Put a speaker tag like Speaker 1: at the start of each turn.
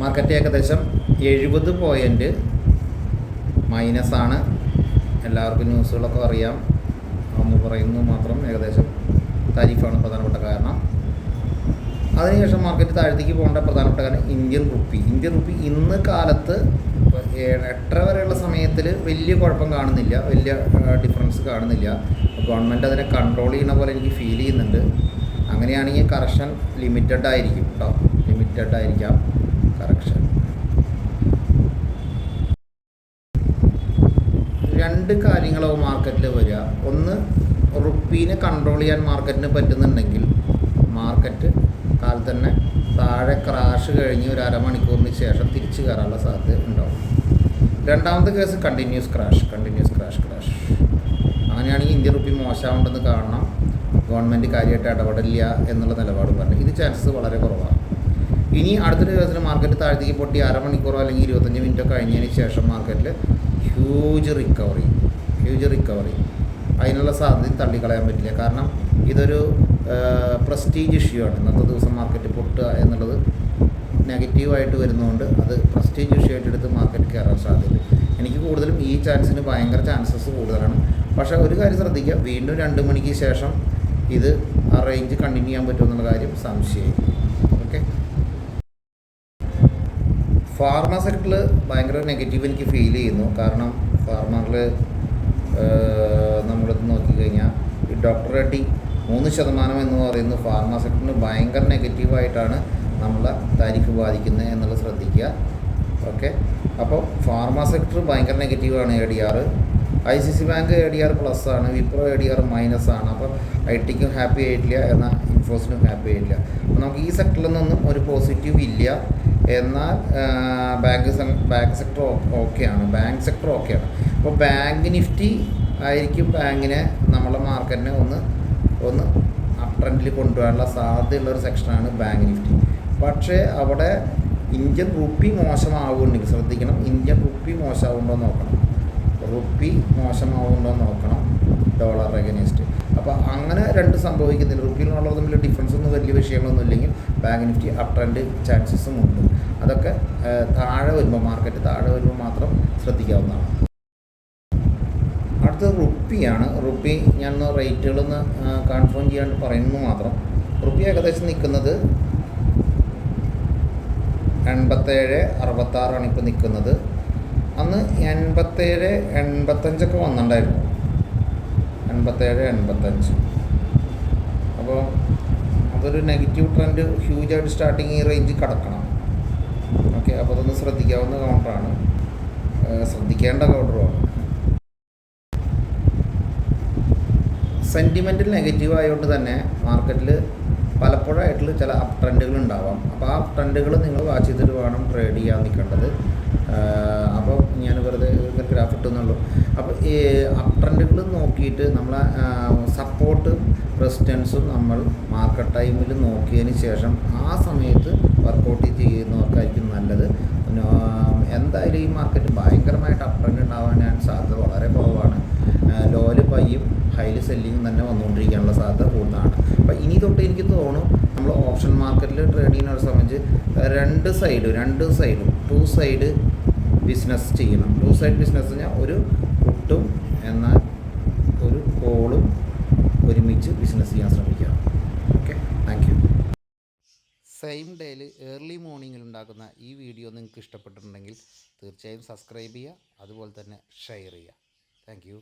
Speaker 1: Market ഏകദേശം 70 point മൈനസാണ്. എല്ലാവർക്കും ന്യൂസുകളൊക്കെ അറിയാം. ഒന്ന് പറയുന്നു മാത്രം. ഏകദേശം താരിഫാണ് പ്രധാനപ്പെട്ട കാരണം. അതിനുശേഷം മാർക്കറ്റ് താഴത്തേക്ക് പോകേണ്ട പ്രധാനപ്പെട്ട കാരണം ഇന്ത്യൻ റുപ്പി ഇന്ന് കാലത്ത് 8:30 വരെയുള്ള സമയത്തിൽ വലിയ കുഴപ്പം കാണുന്നില്ല, വലിയ ഡിഫറൻസ് കാണുന്നില്ല. ഗവൺമെൻറ് അതിനെ കൺട്രോൾ ചെയ്യുന്ന പോലെ എനിക്ക് ഫീൽ ചെയ്യുന്നുണ്ട്. അങ്ങനെയാണെങ്കിൽ കറക്ഷൻ ലിമിറ്റഡ് ആയിരിക്കും കേട്ടോ, ലിമിറ്റഡ് ആയിരിക്കാം കറക്ഷൻ. രണ്ട് കാര്യങ്ങളാവും മാർക്കറ്റിൽ വരിക. ഒന്ന്, റുപ്പീനെ കൺട്രോൾ ചെയ്യാൻ മാർക്കറ്റിന് പറ്റുന്നുണ്ടെങ്കിൽ മാർക്കറ്റ് കാലത്ത് തന്നെ താഴെ ക്രാഷ് കഴിഞ്ഞ് ഒരു അരമണിക്കൂറിന് ശേഷം തിരിച്ചു കയറാനുള്ള സാധ്യത ഉണ്ടാവും. രണ്ടാമത്തെ കേസ് കണ്ടിന്യൂസ് ക്രാഷ്. അങ്ങനെയാണെങ്കിൽ ഇന്ത്യൻ റുപ്പി മോശമാവുണ്ടെന്ന് കാണണം, ഗവൺമെൻറ് കാര്യമായിട്ട് ഇടപെടില്ല എന്നുള്ള നിലപാട് പറഞ്ഞു. ഇത് ചാൻസസ് വളരെ കുറവാണ്. ഇനി അടുത്തൊരു കേസിൽ മാർക്കറ്റ് താഴത്തേക്ക് പൊട്ടി അരമണിക്കൂറോ അല്ലെങ്കിൽ 25 മിനിറ്റോ കഴിഞ്ഞതിന് ശേഷം മാർക്കറ്റിൽ ഹ്യൂജ് റിക്കവറി അതിനുള്ള സാധ്യത തള്ളിക്കളയാൻ പറ്റില്ല. കാരണം ഇതൊരു പ്രസ്റ്റീജ് ഇഷ്യൂ ആണ്. ഇന്നത്തെ ദിവസം മാർക്കറ്റ് പൊട്ടുക എന്നുള്ളത് നെഗറ്റീവായിട്ട് വരുന്നതുകൊണ്ട് അത് പ്രസ്റ്റീജ് ഇഷ്യൂ ആയിട്ട് എടുത്ത് മാർക്കറ്റ് കയറാൻ സാധ്യത. എനിക്ക് കൂടുതലും ഈ ചാൻസിന് ഭയങ്കര ചാൻസസ് കൂടുതലാണ്. പക്ഷേ ഒരു കാര്യം ശ്രദ്ധിക്കുക, വീണ്ടും 2 മണിക്ക് ശേഷം ഇത് ആ റേഞ്ച് കണ്ടിന്യൂ ചെയ്യാൻ പറ്റുമെന്നുള്ള കാര്യം സംശയമായി. ഓക്കെ, ഫാർമ സെക്ടറിൽ ഭയങ്കര നെഗറ്റീവ് എനിക്ക് ഫീൽ ചെയ്യുന്നു. കാരണം ഫാർമറിൽ നമ്മളിത് നോക്കിക്കഴിഞ്ഞാൽ ഈ ഡോക്ടർ റെഡ്ഡി 3% എന്ന് പറയുന്നത് ഫാർമ സെക്ടറിന് ഭയങ്കര നെഗറ്റീവായിട്ടാണ് നമ്മളെ താരിഫ് ബാധിക്കുന്നത് എന്നുള്ളത് ശ്രദ്ധിക്കുക. ഓക്കെ, അപ്പോൾ ഫാർമ സെക്ടർ ഭയങ്കര നെഗറ്റീവാണ്. ADR ICC bank ADR plus ആണ്, വിപ്രോ ADR മൈനസ് ആണ്. അപ്പോൾ IT-ക്കും ഹാപ്പി ആയിട്ടില്ല, എന്നാൽ ഇൻഫോസിനും ഹാപ്പി ആയിട്ടില്ല. അപ്പോൾ നമുക്ക് ഈ സെക്ടറിൽ നിന്നൊന്നും ഒരു പോസിറ്റീവ് ഇല്ല. എന്നാൽ ബാങ്ക് സെക്ടർ ഓക്കെയാണ്. അപ്പോൾ ബാങ്ക് നിഫ്റ്റി ആയിരിക്കും ബാങ്കിനെ നമ്മളെ മാർക്കറ്റിനെ ഒന്ന് അപ് ട്രെൻഡിൽ കൊണ്ടുപോകാനുള്ള സാധ്യതയുള്ളൊരു സെക്ഷനാണ് ബാങ്ക് നിഫ്റ്റി. പക്ഷേ അവിടെ ഇന്ത്യൻ റുപ്പി മോശമാവുന്നുണ്ടെങ്കിൽ ശ്രദ്ധിക്കണം, ഇന്ത്യൻ റുപ്പി മോശമാവുണ്ടോ നോക്കണം ഡോളർ അഗൈൻസ്റ്റ്. അപ്പോൾ അങ്ങനെ രണ്ട് സംഭവിക്കുന്നില്ല. റുപ്പിയിലുള്ളത് തമ്മിൽ ഡിഫറൻസ് ഒന്നും വലിയ വിഷയങ്ങളൊന്നും ഇല്ലെങ്കിൽ ബാങ്ക് നിഫ്റ്റി അപ് ട്രെൻഡ് ചാൻസസും ഉണ്ട്. അതൊക്കെ മാർക്കറ്റ് താഴെ വരുമ്പോൾ മാത്രം ശ്രദ്ധിക്കാവുന്നതാണ്. അടുത്തത് റുപ്പിയാണ്. റുപ്പി ഞാൻ റേറ്റുകളൊന്ന് കൺഫേം ചെയ്യാണ്ട് പറയുന്നു മാത്രം. റുപ്പി ഏകദേശം നിൽക്കുന്നത് 87.66 ഇപ്പോൾ നിൽക്കുന്നത്. അന്ന് 87-85 വന്നിട്ടുണ്ടായിരുന്നു, 87-85. അപ്പോൾ അതൊരു നെഗറ്റീവ് ട്രെൻഡ് ഹ്യൂജായിട്ട് സ്റ്റാർട്ടിങ് ഈ റേഞ്ച് കടക്കണം. ഓക്കെ, അപ്പോൾ അതൊന്ന് ശ്രദ്ധിക്കാവുന്ന കൗണ്ടറാണ്, ശ്രദ്ധിക്കേണ്ട കൗണ്ടറുമാണ്. സെൻറ്റിമെൻറ്റിൽ നെഗറ്റീവ് ആയതുകൊണ്ട് തന്നെ മാർക്കറ്റിൽ പലപ്പോഴായിട്ടുള്ള ചില അപ് ട്രെൻഡുകൾ ഉണ്ടാവാം. അപ്പോൾ ആ അപ് ട്രെൻഡുകൾ നിങ്ങൾ വാച്ച് ചെയ്തിട്ട് വേണം ട്രേഡ് ചെയ്യാൻ നിൽക്കേണ്ടത്. അപ്പോൾ ഞാൻ വെറുതെ ഗ്രാഫ് ഇട്ടുന്നുള്ളൂ. അപ്പോൾ ഈ അപ് ട്രെൻഡുകൾ നോക്കിയിട്ട് നമ്മളെ സപ്പോർട്ടും റെസിസ്റ്റൻസും നമ്മൾ മാർക്കറ്റ് ടൈമിൽ നോക്കിയതിന് ശേഷം ആ സമയത്ത് വർക്കൗട്ട് ചെയ്യുന്നവർക്കായിരിക്കും നല്ലത്. എന്തായാലും ഈ മാർക്കറ്റ് ഭയങ്കരമായിട്ട് അപ് ട്രെൻഡ് ഉണ്ടാവാൻ സാധ്യത വളരെ കുറവാണ്. ലോല് ബൈയും ഹൈലി സെല്ലിങ്ങും തന്നെ വന്നുകൊണ്ടിരിക്കാനുള്ള സാധ്യത കൂടുതലാണ്. അപ്പോൾ ഇനി തൊട്ട് എനിക്ക് തോന്നും നമ്മൾ ഓപ്ഷൻ മാർക്കറ്റിൽ ട്രേഡ് ചെയ്യുന്ന ഒരു സംബന്ധിച്ച് രണ്ട് സൈഡും ടു സൈഡ് ബിസിനസ് ചെയ്യണം. ടു സൈഡ് ബിസിനസ് പറഞ്ഞാൽ ഒരു പുട്ടും എന്നാൽ ഒരു കോളും ഒരുമിച്ച് ബിസിനസ് ചെയ്യാൻ ശ്രമിക്കുക. Okay, thank you. സെയിം ഡേയിൽ ഏർലി മോർണിംഗിൽ ഉണ്ടാക്കുന്ന ഈ വീഡിയോ നിങ്ങൾക്ക് ഇഷ്ടപ്പെട്ടിട്ടുണ്ടെങ്കിൽ തീർച്ചയായും സബ്സ്ക്രൈബ് ചെയ്യുക, അതുപോലെ തന്നെ ഷെയർ ചെയ്യുക. Thank you.